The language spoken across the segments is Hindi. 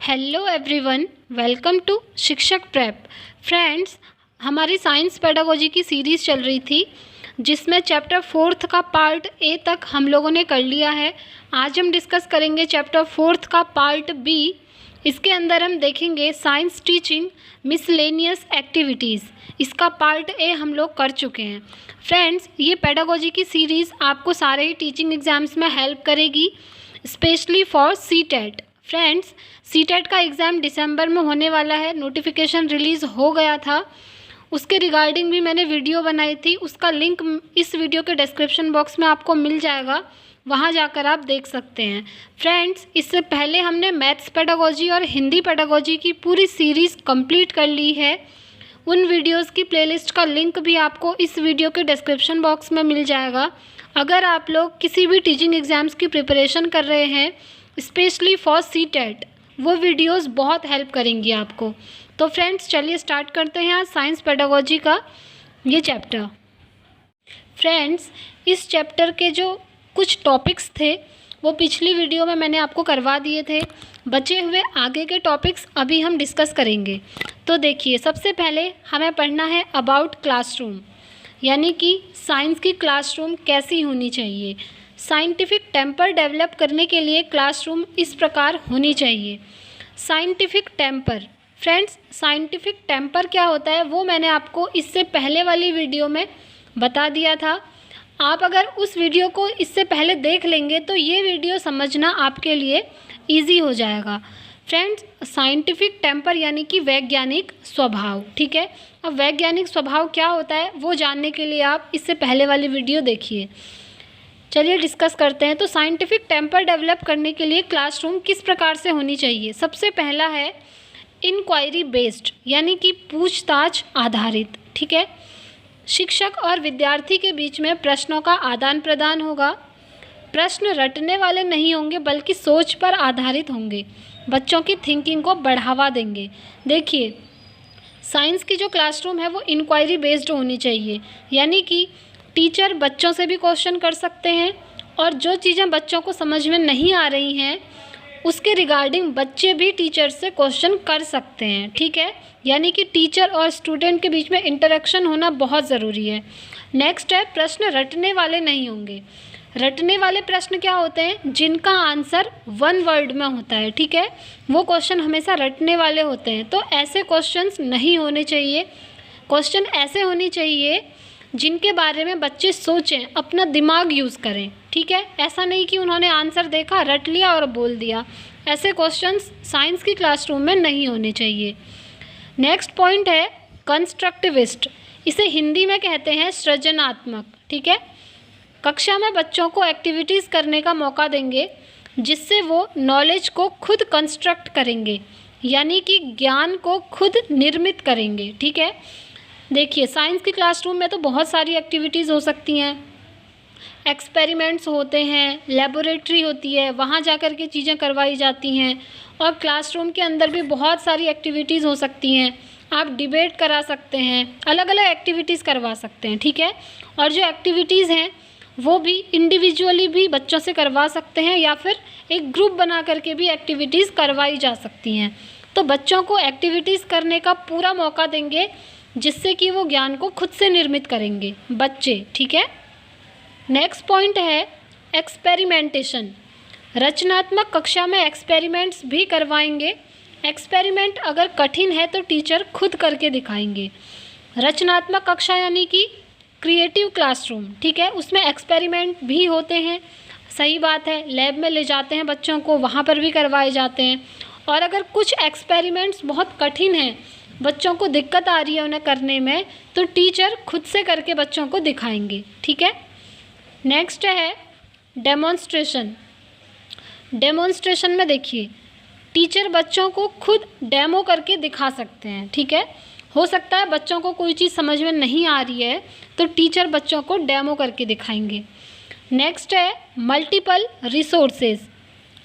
हेलो एवरीवन, वेलकम टू शिक्षक प्रेप। फ्रेंड्स, हमारी साइंस पेडागोजी की सीरीज़ चल रही थी जिसमें चैप्टर 4 का पार्ट ए तक हम लोगों ने कर लिया है। आज हम डिस्कस करेंगे चैप्टर 4 का पार्ट बी। इसके अंदर हम देखेंगे साइंस टीचिंग मिसलेनियस एक्टिविटीज़। इसका पार्ट ए हम लोग कर चुके हैं। फ्रेंड्स, ये पेडागोजी की सीरीज़ आपको सारे ही टीचिंग एग्ज़ाम्स में हेल्प करेगी, specially for CTET. Friends, CTET का एग्ज़ाम दिसंबर में होने वाला है। नोटिफिकेशन रिलीज़ हो गया था, उसके रिगार्डिंग भी मैंने वीडियो बनाई थी। उसका लिंक इस वीडियो के डिस्क्रिप्शन बॉक्स में आपको मिल जाएगा, वहाँ जाकर आप देख सकते हैं। फ्रेंड्स, इससे पहले हमने मैथ्स पेडागोजी और हिंदी पेडागोजी की पूरी सीरीज़ कंप्लीट कर ली है। उन वीडियोस की प्लेलिस्ट का लिंक भी आपको इस वीडियो के डिस्क्रिप्शन बॉक्स में मिल जाएगा। अगर आप लोग किसी भी टीचिंग एग्ज़ाम्स की प्रिपरेशन कर रहे हैं, स्पेशली फॉर सीटेट, वो वीडियोस बहुत हेल्प करेंगी आपको। तो फ्रेंड्स, चलिए स्टार्ट करते हैं आज साइंस पेडागोजी का ये चैप्टर। फ्रेंड्स, इस चैप्टर के जो कुछ टॉपिक्स थे वो पिछली वीडियो में मैंने आपको करवा दिए थे। बचे हुए आगे के टॉपिक्स अभी हम डिस्कस करेंगे। तो देखिए, सबसे पहले हमें पढ़ना है अबाउट क्लासरूम, यानी कि साइंस की क्लासरूम कैसी होनी चाहिए। साइंटिफिक टेम्पर डेवलप करने के लिए क्लासरूम इस प्रकार होनी चाहिए। Scientific temper, friends, scientific temper क्या होता है वो मैंने आपको इससे पहले वाली वीडियो में बता दिया था। आप अगर उस वीडियो को इससे पहले देख लेंगे तो ये वीडियो समझना आपके लिए ईजी हो जाएगा। फ्रेंड्स, साइंटिफिक टेम्पर यानी कि वैज्ञानिक स्वभाव, ठीक है। अब वैज्ञानिक स्वभाव क्या होता है वो जानने के लिए आप इससे पहले वाली वीडियो देखिए। चलिए डिस्कस करते हैं। तो साइंटिफिक टेम्पर डेवलप करने के लिए क्लासरूम किस प्रकार से होनी चाहिए। सबसे पहला है इंक्वायरी बेस्ड, यानी कि पूछताछ आधारित, ठीक है। शिक्षक और विद्यार्थी के बीच में प्रश्नों का आदान प्रदान होगा। प्रश्न रटने वाले नहीं होंगे बल्कि सोच पर आधारित होंगे, बच्चों की थिंकिंग को बढ़ावा देंगे। देखिए, साइंस की जो क्लासरूम है वो इंक्वायरी बेस्ड होनी चाहिए, यानी कि टीचर बच्चों से भी क्वेश्चन कर सकते हैं और जो चीज़ें बच्चों को समझ में नहीं आ रही हैं उसके रिगार्डिंग बच्चे भी टीचर से क्वेश्चन कर सकते हैं, ठीक है। यानी कि टीचर और स्टूडेंट के बीच में इंटरेक्शन होना बहुत ज़रूरी है। नेक्स्ट है प्रश्न रटने वाले नहीं होंगे। रटने वाले प्रश्न क्या होते हैं? जिनका आंसर वन वर्ड में होता है, ठीक है, वो क्वेश्चन हमेशा रटने वाले होते हैं। तो ऐसे क्वेश्चंस नहीं होने चाहिए। क्वेश्चन ऐसे होने चाहिए जिनके बारे में बच्चे सोचें, अपना दिमाग यूज़ करें, ठीक है। ऐसा नहीं कि उन्होंने आंसर देखा, रट लिया और बोल दिया। ऐसे क्वेश्चंस साइंस की क्लासरूम में नहीं होने चाहिए। नेक्स्ट पॉइंट है कंस्ट्रक्टिविस्ट, इसे हिंदी में कहते हैं सृजनात्मक, ठीक है। कक्षा में बच्चों को एक्टिविटीज़ करने का मौका देंगे जिससे वो नॉलेज को खुद कंस्ट्रक्ट करेंगे, यानी कि ज्ञान को खुद निर्मित करेंगे, ठीक है। देखिए, साइंस की क्लासरूम में तो बहुत सारी एक्टिविटीज़ हो सकती हैं। एक्सपेरिमेंट्स होते हैं, लेबोरेटरी होती है, वहाँ जाकर के चीज़ें करवाई जाती हैं। और क्लासरूम के अंदर भी बहुत सारी एक्टिविटीज़ हो सकती हैं। आप डिबेट करा सकते हैं, अलग अलग एक्टिविटीज़ करवा सकते हैं, ठीक है। और जो एक्टिविटीज़ हैं वो भी इंडिविजुअली भी बच्चों से करवा सकते हैं या फिर एक ग्रुप बना करके भी एक्टिविटीज़ करवाई जा सकती हैं। तो बच्चों को एक्टिविटीज़ करने का पूरा मौका देंगे जिससे कि वो ज्ञान को खुद से निर्मित करेंगे बच्चे, ठीक है। नेक्स्ट पॉइंट है एक्सपेरिमेंटेशन। रचनात्मक कक्षा में एक्सपेरिमेंट्स भी करवाएंगे। एक्सपेरिमेंट अगर कठिन है तो टीचर खुद करके दिखाएंगे। रचनात्मक कक्षा यानी कि क्रिएटिव क्लासरूम, ठीक है, उसमें एक्सपेरिमेंट भी होते हैं, सही बात है। लैब में ले जाते हैं बच्चों को, वहाँ पर भी करवाए जाते हैं। और अगर कुछ एक्सपेरिमेंट्स बहुत कठिन हैं, बच्चों को दिक्कत आ रही है उन्हें करने में, तो टीचर खुद से करके बच्चों को दिखाएंगे, ठीक है। नेक्स्ट है डेमोन्स्ट्रेशन। डेमोन्स्ट्रेशन में देखिए, टीचर बच्चों को खुद डेमो करके दिखा सकते हैं, ठीक है। हो सकता है बच्चों को कोई चीज़ समझ में नहीं आ रही है तो टीचर बच्चों को डेमो करके दिखाएंगे। नेक्स्ट है मल्टीपल रिसोर्सेज।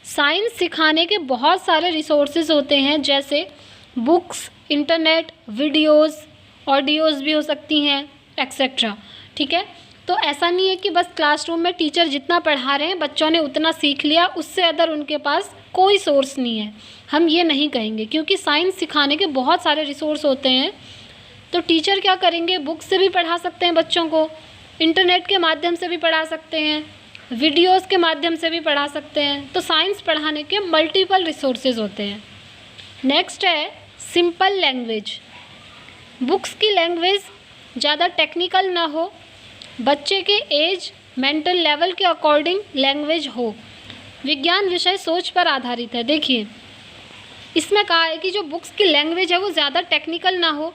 साइंस सिखाने के बहुत सारे रिसोर्सेज होते हैं, जैसे बुक्स, इंटरनेट, वीडियोस, ऑडियोज़ भी हो सकती हैं, एक्सेट्रा, ठीक है। तो ऐसा नहीं है कि बस क्लासरूम में टीचर जितना पढ़ा रहे हैं बच्चों ने उतना सीख लिया, उससे अदर उनके पास कोई सोर्स नहीं है, हम ये नहीं कहेंगे, क्योंकि साइंस सिखाने के बहुत सारे रिसोर्स होते हैं। तो टीचर क्या करेंगे, बुक से भी पढ़ा सकते हैं बच्चों को, इंटरनेट के माध्यम से भी पढ़ा सकते हैं, वीडियोस के माध्यम से भी पढ़ा सकते हैं। तो साइंस पढ़ाने के मल्टीपल रिसोर्सेज होते हैं। नेक्स्ट है सिंपल लैंग्वेज। बुक्स की लैंग्वेज ज़्यादा टेक्निकल ना हो, बच्चे के एज मेंटल लेवल के अकॉर्डिंग लैंग्वेज हो। विज्ञान विषय सोच पर आधारित है। देखिए इसमें कहा है कि जो बुक्स की लैंग्वेज है वो ज़्यादा टेक्निकल ना हो,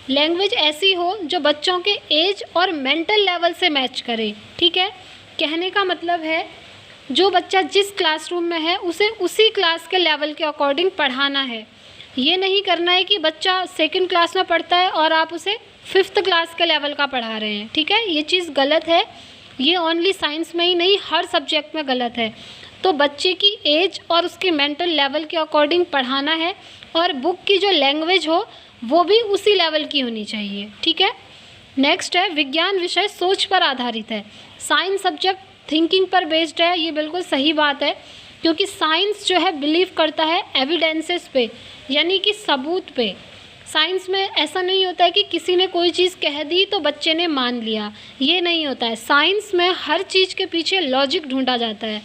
लैंग्वेज ऐसी हो जो बच्चों के एज और मेंटल लेवल से मैच करे। ठीक है, कहने का मतलब है जो बच्चा जिस क्लासरूम में है उसे उसी क्लास के लेवल के अकॉर्डिंग पढ़ाना है। ये नहीं करना है कि बच्चा सेकंड क्लास में पढ़ता है और आप उसे 5th क्लास के लेवल का पढ़ा रहे हैं। ठीक है, ये चीज़ गलत है। ये ओनली साइंस में ही नहीं, हर सब्जेक्ट में गलत है। तो बच्चे की एज और उसके मेंटल लेवल के अकॉर्डिंग पढ़ाना है, और बुक की जो लैंग्वेज हो वो भी उसी लेवल की होनी चाहिए। ठीक है, नेक्स्ट है विज्ञान विषय सोच पर आधारित है। साइंस सब्जेक्ट थिंकिंग पर बेस्ड है, ये बिल्कुल सही बात है, क्योंकि साइंस जो है बिलीव करता है एविडेंसेस पे, यानी कि सबूत पे। साइंस में ऐसा नहीं होता है कि किसी ने कोई चीज़ कह दी तो बच्चे ने मान लिया, ये नहीं होता है। साइंस में हर चीज़ के पीछे लॉजिक ढूंढा जाता है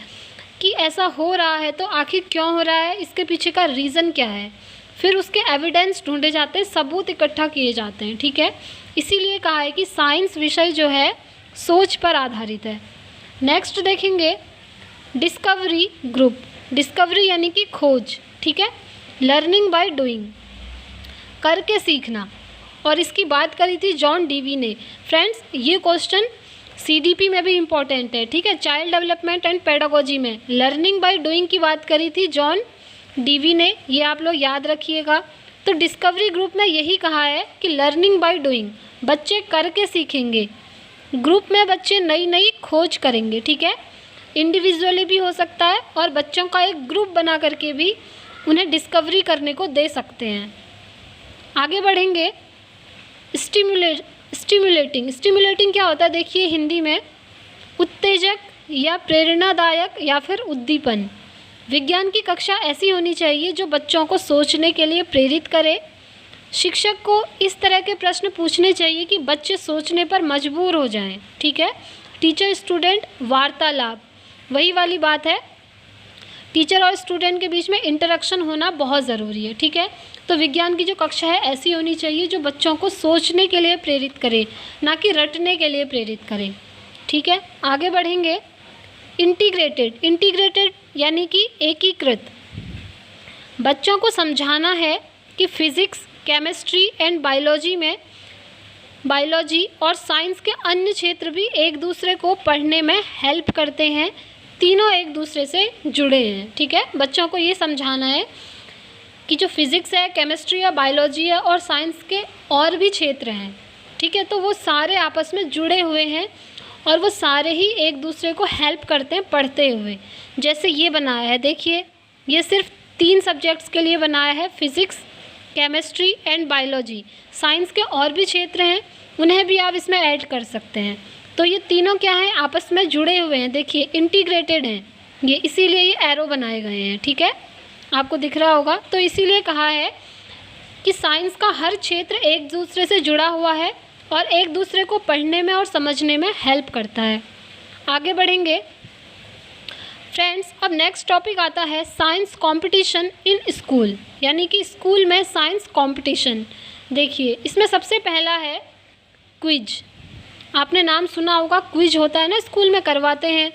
कि ऐसा हो रहा है तो आखिर क्यों हो रहा है, इसके पीछे का रीज़न क्या है, फिर उसके एविडेंस ढूंढे जाते हैं, सबूत इकट्ठा किए जाते हैं। ठीक है, इसीलिए कहा है कि साइंस विषय जो है सोच पर आधारित है। नेक्स्ट देखेंगे डिस्कवरी ग्रुप। डिस्कवरी यानी कि खोज। ठीक है, लर्निंग बाय डूइंग, करके सीखना, और इसकी बात करी थी जॉन डीवी ने। फ्रेंड्स ये क्वेश्चन सीडीपी में भी इम्पॉर्टेंट है। ठीक है, चाइल्ड डेवलपमेंट एंड पेडागोजी में लर्निंग बाय डूइंग की बात करी थी जॉन डीवी ने, ये आप लोग याद रखिएगा। तो डिस्कवरी ग्रुप में यही कहा है कि लर्निंग बाय डूइंग, बच्चे करके सीखेंगे। ग्रुप में बच्चे नई नई खोज करेंगे। ठीक है, इंडिविजुअली भी हो सकता है और बच्चों का एक ग्रुप बना करके भी उन्हें डिस्कवरी करने को दे सकते हैं। आगे बढ़ेंगे स्टिमुलेटिंग। स्टिमुलेटिंग क्या होता है, देखिए हिंदी में उत्तेजक या प्रेरणादायक या फिर उद्दीपन। विज्ञान की कक्षा ऐसी होनी चाहिए जो बच्चों को सोचने के लिए प्रेरित करे। शिक्षक को इस तरह के प्रश्न पूछने चाहिए कि बच्चे सोचने पर मजबूर हो जाएं। ठीक है, टीचर स्टूडेंट वार्तालाप, वही वाली बात है, टीचर और स्टूडेंट के बीच में इंटरेक्शन होना बहुत ज़रूरी है। ठीक है, तो विज्ञान की जो कक्षा है ऐसी होनी चाहिए जो बच्चों को सोचने के लिए प्रेरित करे, ना कि रटने के लिए प्रेरित करे। ठीक है, आगे बढ़ेंगे इंटीग्रेटेड। इंटीग्रेटेड यानी कि एकीकृत। बच्चों को समझाना है कि फिज़िक्स, केमिस्ट्री एंड बायोलॉजी में बायोलॉजी और साइंस के अन्य क्षेत्र भी एक दूसरे को पढ़ने में हेल्प करते हैं, तीनों एक दूसरे से जुड़े हैं। ठीक है, बच्चों को ये समझाना है कि जो फिज़िक्स है, केमिस्ट्री है, बायोलॉजी है और साइंस के और भी क्षेत्र हैं। ठीक है, तो वो सारे आपस में जुड़े हुए हैं और वो सारे ही एक दूसरे को हेल्प करते हैं पढ़ते हुए। जैसे ये बनाया है, देखिए ये सिर्फ 3 सब्जेक्ट्स के लिए बनाया है, physics, chemistry and biology. Science के और भी क्षेत्र हैं, उन्हें भी आप इसमें ऐड कर सकते हैं। तो ये तीनों क्या हैं, आपस में जुड़े हुए हैं। देखिए इंटीग्रेटेड हैं ये, इसीलिए ये एरो बनाए गए हैं। ठीक है, आपको दिख रहा होगा। तो इसीलिए कहा है कि साइंस का हर क्षेत्र एक दूसरे से जुड़ा हुआ है और एक दूसरे को पढ़ने में और समझने में हेल्प करता है। आगे बढ़ेंगे फ्रेंड्स, अब नेक्स्ट टॉपिक आता है साइंस कंपटीशन इन स्कूल, यानी कि स्कूल में साइंस कंपटीशन। देखिए इसमें सबसे पहला है क्विज। आपने नाम सुना होगा, क्विज होता है ना, स्कूल में करवाते हैं।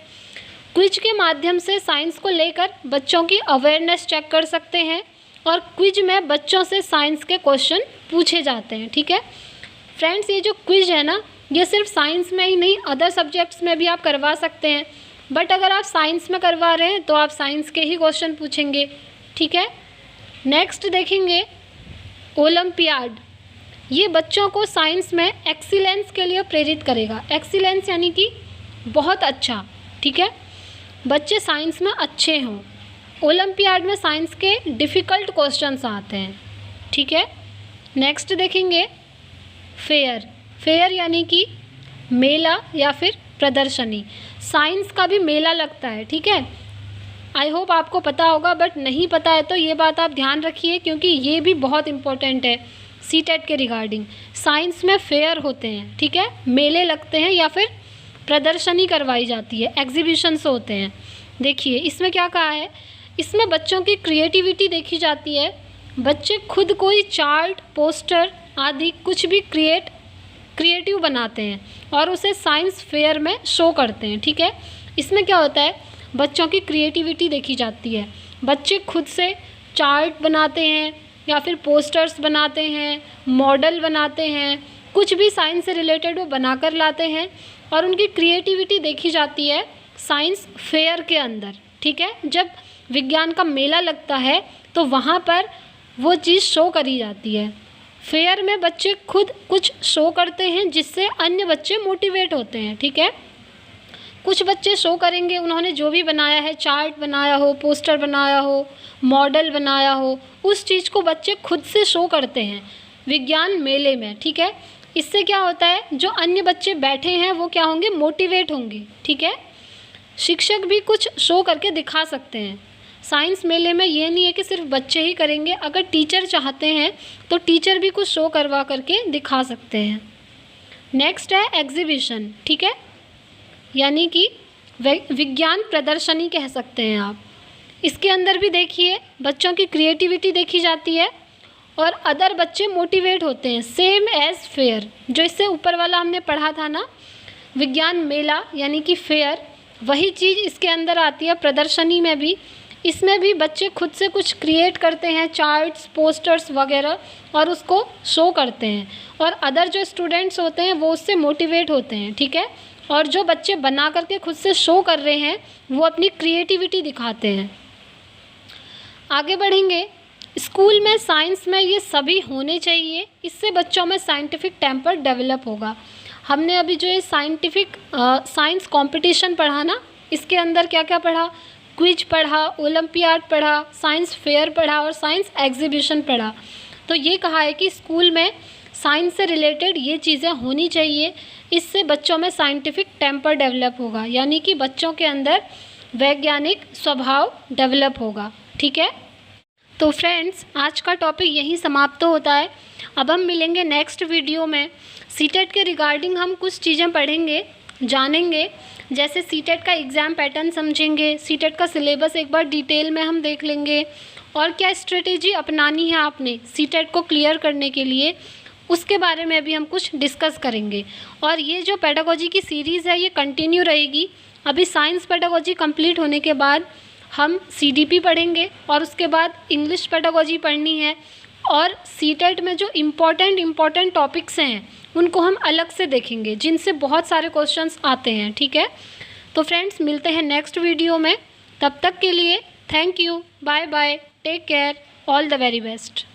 क्विज के माध्यम से साइंस को लेकर बच्चों की अवेयरनेस चेक कर सकते हैं और क्विज में बच्चों से साइंस के क्वेश्चन पूछे जाते हैं। ठीक है फ्रेंड्स, ये जो क्विज है ना, ये सिर्फ साइंस में ही नहीं, अदर सब्जेक्ट्स में भी आप करवा सकते हैं। बट अगर आप साइंस में करवा रहे हैं तो आप साइंस के ही क्वेश्चन पूछेंगे। ठीक है, नेक्स्ट देखेंगे ओलंपियाड। ये बच्चों को साइंस में एक्सीलेंस के लिए प्रेरित करेगा। एक्सीलेंस यानी कि बहुत अच्छा। ठीक है, बच्चे साइंस में अच्छे हों। ओलंपियाड में साइंस के डिफ़िकल्ट क्वेश्चंस आते हैं। ठीक है, नेक्स्ट देखेंगे फेयर। फेयर यानी कि मेला या फिर प्रदर्शनी। साइंस का भी मेला लगता है, ठीक है। आई होप आपको पता होगा, बट नहीं पता है तो ये बात आप ध्यान रखिए, क्योंकि ये भी बहुत इम्पोर्टेंट है सीटेट के रिगार्डिंग। साइंस में फेयर होते हैं, ठीक है, मेले लगते हैं या फिर प्रदर्शनी करवाई जाती है, एग्जीबिशंस होते हैं। देखिए इसमें क्या कहा है, इसमें बच्चों की क्रिएटिविटी देखी जाती है। बच्चे खुद कोई चार्ट, पोस्टर आदि कुछ भी क्रिएटिव बनाते हैं और उसे साइंस फेयर में शो करते हैं, ठीक है। इसमें क्या होता है, बच्चों की क्रिएटिविटी देखी जाती है। बच्चे खुद से चार्ट बनाते हैं या फिर पोस्टर्स बनाते हैं, मॉडल बनाते हैं, कुछ भी साइंस से रिलेटेड वो बनाकर लाते हैं और उनकी क्रिएटिविटी देखी जाती है साइंस फेयर के अंदर, ठीक है। जब विज्ञान का मेला लगता है तो वहाँ पर वो चीज़ शो करी जाती है। फेयर में बच्चे खुद कुछ शो करते हैं जिससे अन्य बच्चे मोटिवेट होते हैं, ठीक है। कुछ बच्चे शो करेंगे, उन्होंने जो भी बनाया है, चार्ट बनाया हो, पोस्टर बनाया हो, मॉडल बनाया हो, उस चीज़ को बच्चे खुद से शो करते हैं विज्ञान मेले में, ठीक है। इससे क्या होता है, जो अन्य बच्चे बैठे हैं वो क्या होंगे, मोटिवेट होंगे, ठीक है। शिक्षक भी कुछ शो करके दिखा सकते हैं। साइंस मेले में ये नहीं है कि सिर्फ बच्चे ही करेंगे, अगर टीचर चाहते हैं तो टीचर भी कुछ शो करवा करके दिखा सकते हैं। नेक्स्ट है एग्जीबिशन, ठीक है, यानी कि विज्ञान प्रदर्शनी कह सकते हैं आप। इसके अंदर भी देखिए बच्चों की क्रिएटिविटी देखी जाती है और अदर बच्चे मोटिवेट होते हैं, सेम एज फेयर। जो इससे ऊपर वाला हमने पढ़ा था ना, विज्ञान मेला यानी कि फेयर, वही चीज़ इसके अंदर आती है प्रदर्शनी में भी। इसमें भी बच्चे खुद से कुछ क्रिएट करते हैं, चार्ट्स, पोस्टर्स वगैरह, और उसको शो करते हैं और अदर जो स्टूडेंट्स होते हैं वो उससे मोटिवेट होते हैं, ठीक है। और जो बच्चे बना करके खुद से शो कर रहे हैं वो अपनी क्रिएटिविटी दिखाते हैं। आगे बढ़ेंगे, स्कूल में साइंस में ये सभी होने चाहिए, इससे बच्चों में साइंटिफिक टेम्पर डेवलप होगा। हमने अभी जो ये साइंस कंपटीशन पढ़ा ना, इसके अंदर क्या क्या पढ़ा, क्विज पढ़ा, ओलंपियाड पढ़ा, साइंस फेयर पढ़ा और साइंस एग्जीबिशन पढ़ा। तो ये कहा है कि स्कूल में साइंस से रिलेटेड ये चीज़ें होनी चाहिए, इससे बच्चों में साइंटिफिक टेम्पर डेवलप होगा, यानी कि बच्चों के अंदर वैज्ञानिक स्वभाव डेवलप होगा, ठीक है। तो फ्रेंड्स, आज का टॉपिक यहीं समाप्त होता है। अब हम मिलेंगे नेक्स्ट वीडियो में। सीटेट के रिगार्डिंग हम कुछ चीज़ें पढ़ेंगे, जानेंगे, जैसे सीटेट का एग्ज़ाम पैटर्न समझेंगे, सीटेट का सिलेबस एक बार डिटेल में हम देख लेंगे और क्या स्ट्रेटेजी अपनानी है आपने सीटेट को क्लियर करने के लिए, उसके बारे में भी हम कुछ डिस्कस करेंगे। और ये जो पेडागोजी की सीरीज़ है ये कंटिन्यू रहेगी। अभी साइंस पेडागोजी कंप्लीट होने के बाद हम सीडीपी पढ़ेंगे और उसके बाद इंग्लिश पेडागोजी पढ़नी है, और सीटेट में जो इम्पॉर्टेंट टॉपिक्स हैं उनको हम अलग से देखेंगे जिनसे बहुत सारे क्वेश्चंस आते हैं, ठीक है। तो फ्रेंड्स, मिलते हैं नेक्स्ट वीडियो में, तब तक के लिए thank you, bye bye, take care, all the very best.